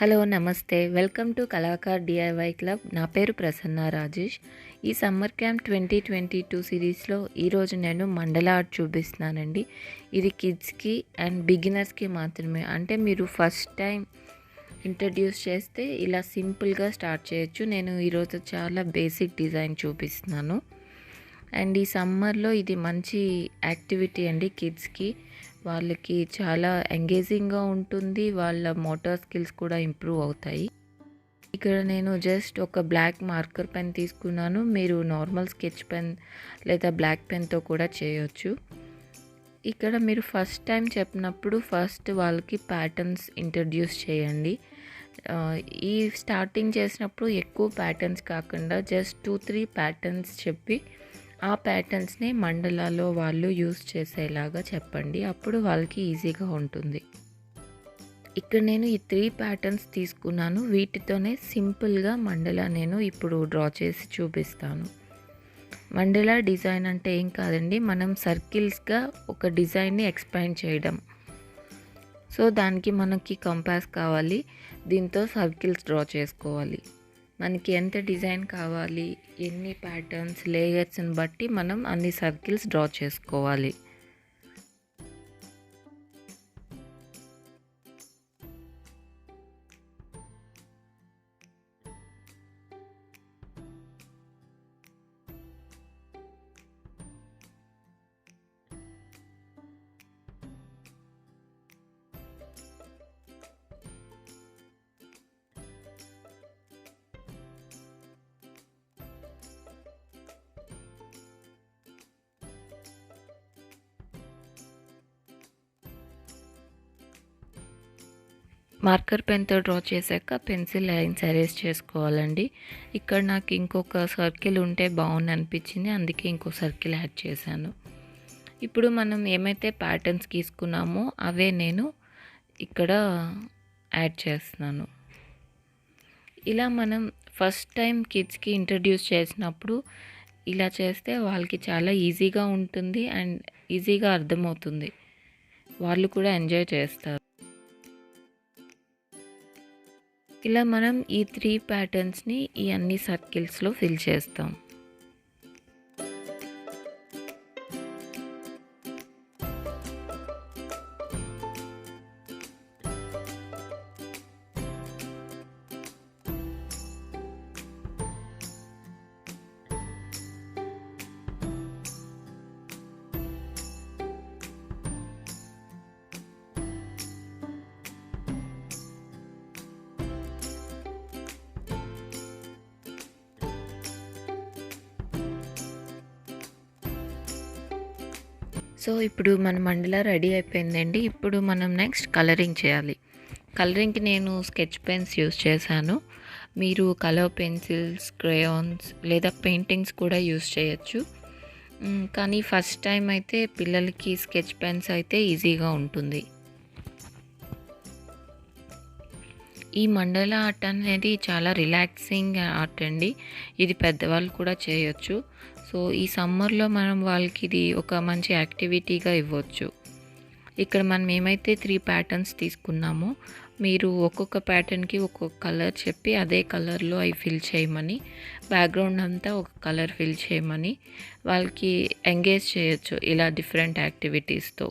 Hello నమస్తే welcome to Kalakar DIY club. నా పేరు ప్రసన్న రాజేష్. ఈ సమ్మర్ క్యాంప్ 2022 సిరీస్లో ఈరోజు నేను మండలా ఆర్ట్ చూపిస్తున్నానండి. ఇది కిడ్స్కి అండ్ బిగినర్స్కి మాత్రమే. అంటే మీరు ఫస్ట్ టైం ఇంట్రడ్యూస్ చేస్తే ఇలా సింపుల్గా స్టార్ట్ చేయొచ్చు. నేను ఈరోజు చాలా బేసిక్ డిజైన్ చూపిస్తున్నాను. అండ్ ఈ సమ్మర్లో ఇది మంచి యాక్టివిటీ అండి. కిడ్స్కి వాళ్ళకి చాలా ఎంగేజింగ్గా ఉంటుంది. వాళ్ళ మోటార్ స్కిల్స్ కూడా ఇంప్రూవ్ అవుతాయి. ఇక్కడ నేను జస్ట్ ఒక బ్లాక్ మార్కర్ పెన్ తీసుకున్నాను. మీరు నార్మల్ స్కెచ్ పెన్ లేదా బ్లాక్ పెన్తో కూడా చేయొచ్చు. ఇక్కడ మీరు ఫస్ట్ టైం చెప్పినప్పుడు ఫస్ట్ వాళ్ళకి ప్యాటర్న్స్ ఇంట్రడ్యూస్ చేయండి. ఈ స్టార్టింగ్ చేసినప్పుడు ఎక్కువ ప్యాటర్న్స్ కాకుండా జస్ట్ 2-3 ప్యాటర్న్స్ చెప్పి ఆ ప్యాటర్న్స్ని మండలాలో వాళ్ళు యూస్ చేసేలాగా చెప్పండి. అప్పుడు వాళ్ళకి ఈజీగా ఉంటుంది. ఇక్కడ నేను ఈ 3 ప్యాటర్న్స్ తీసుకున్నాను. వీటితోనే సింపుల్గా మండలా నేను ఇప్పుడు డ్రా చేసి చూపిస్తాను. మండలా డిజైన్ అంటే ఏం కాదండి, మనం సర్కిల్స్గా ఒక డిజైన్ని ఎక్స్పాండ్ చేయడం. సో దానికి మనకి కంపాస్ కావాలి. దీంతో సర్కిల్స్ డ్రా చేసుకోవాలి. మనకి ఎంత డిజైన్ కావాలి, ఎన్ని ప్యాటర్న్స్, లేయర్స్ని బట్టి మనం అన్ని సర్కిల్స్ డ్రా చేసుకోవాలి. మార్కర్ పెన్తో డ్రా చేశాక పెన్సిల్ లైన్స్ అరేంజ్ చేసుకోవాలండి. ఇక్కడ నాకు ఇంకొక సర్కిల్ ఉంటే బాగుంది అనిపించింది, అందుకే ఇంకో సర్కిల్ యాడ్ చేశాను. ఇప్పుడు మనం ఏమైతే ప్యాటర్న్స్ గీసుకున్నామో అవే నేను ఇక్కడ యాడ్ చేస్తున్నాను. ఇలా మనం ఫస్ట్ టైం కిడ్స్కి ఇంట్రడ్యూస్ చేసినప్పుడు ఇలా చేస్తే వాళ్ళకి చాలా ఈజీగా ఉంటుంది అండ్ ఈజీగా అర్థమవుతుంది. వాళ్ళు కూడా ఎంజాయ్ చేస్తారు. ఇలా మనం ఈ 3 ప్యాటర్న్స్ని ఈ అన్ని సర్కిల్స్లో ఫిల్ చేస్తాం. సో ఇప్పుడు మన మండలా రెడీ అయిపోయిందండి. ఇప్పుడు మనం నెక్స్ట్ కలరింగ్ చేయాలి. కలరింగ్కి నేను స్కెచ్ పెన్స్ యూస్ చేశాను. మీరు కలర్ పెన్సిల్స్, క్రేయాన్స్ లేదా పెయింటింగ్స్ కూడా యూస్ చేయొచ్చు. కానీ ఫస్ట్ టైం అయితే పిల్లలకి స్కెచ్ పెన్స్ అయితే ఈజీగా ఉంటుంది. ఈ మండలా ఆర్ట్ అనేది చాలా రిలాక్సింగ్ ఆర్ట్ అండి. ఇది పెద్దవాళ్ళు కూడా చేయొచ్చు. సో ఈ సమ్మర్లో మనం వాళ్ళకి ఇది ఒక మంచి యాక్టివిటీగా ఇవ్వచ్చు. ఇక్కడ మనం ఏమైతే 3 ప్యాటర్న్స్ తీసుకున్నామో మీరు ఒక్కొక్క ప్యాటర్న్కి ఒక్కొక్క కలర్ చెప్పి అదే కలర్లో అవి ఫిల్ చేయమని, బ్యాక్గ్రౌండ్ అంతా ఒక కలర్ ఫిల్ చేయమని వాళ్ళకి ఎంగేజ్ చేయొచ్చు ఇలా డిఫరెంట్ యాక్టివిటీస్తో.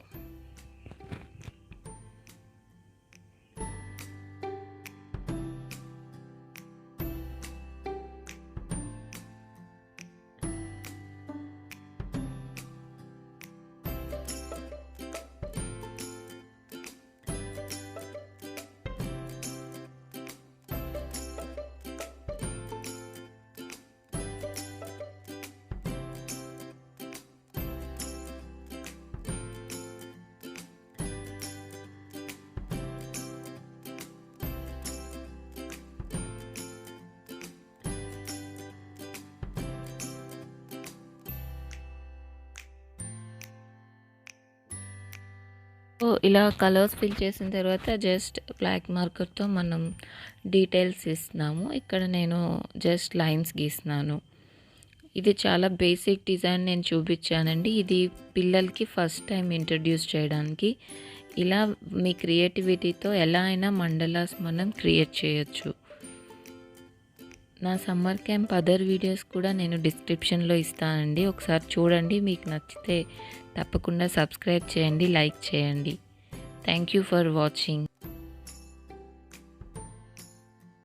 సో ఇలా కలర్స్ ఫిల్ చేసిన తర్వాత జస్ట్ బ్లాక్ మార్కర్తో మనం డీటెయిల్స్ ఇస్తున్నాము. ఇక్కడ నేను జస్ట్ లైన్స్ గీస్తున్నాను. ఇది చాలా బేసిక్ డిజైన్ నేను చూపించానండి. ఇది పిల్లలకి ఫస్ట్ టైం ఇంట్రడ్యూస్ చేయడానికి ఇలా మీ క్రియేటివిటీతో ఎలా అయినా మండలాస్ మనం క్రియేట్ చేయొచ్చు. నా సమ్మర్ క్యాంప్ అదర్ వీడియోస్ కూడా నేను డిస్క్రిప్షన్లో ఇస్తానండి. ఒకసారి చూడండి. మీకు నచ్చితే తప్పకుండా సబ్స్క్రైబ్ చేయండి, లైక్ చేయండి. Thank you for watching.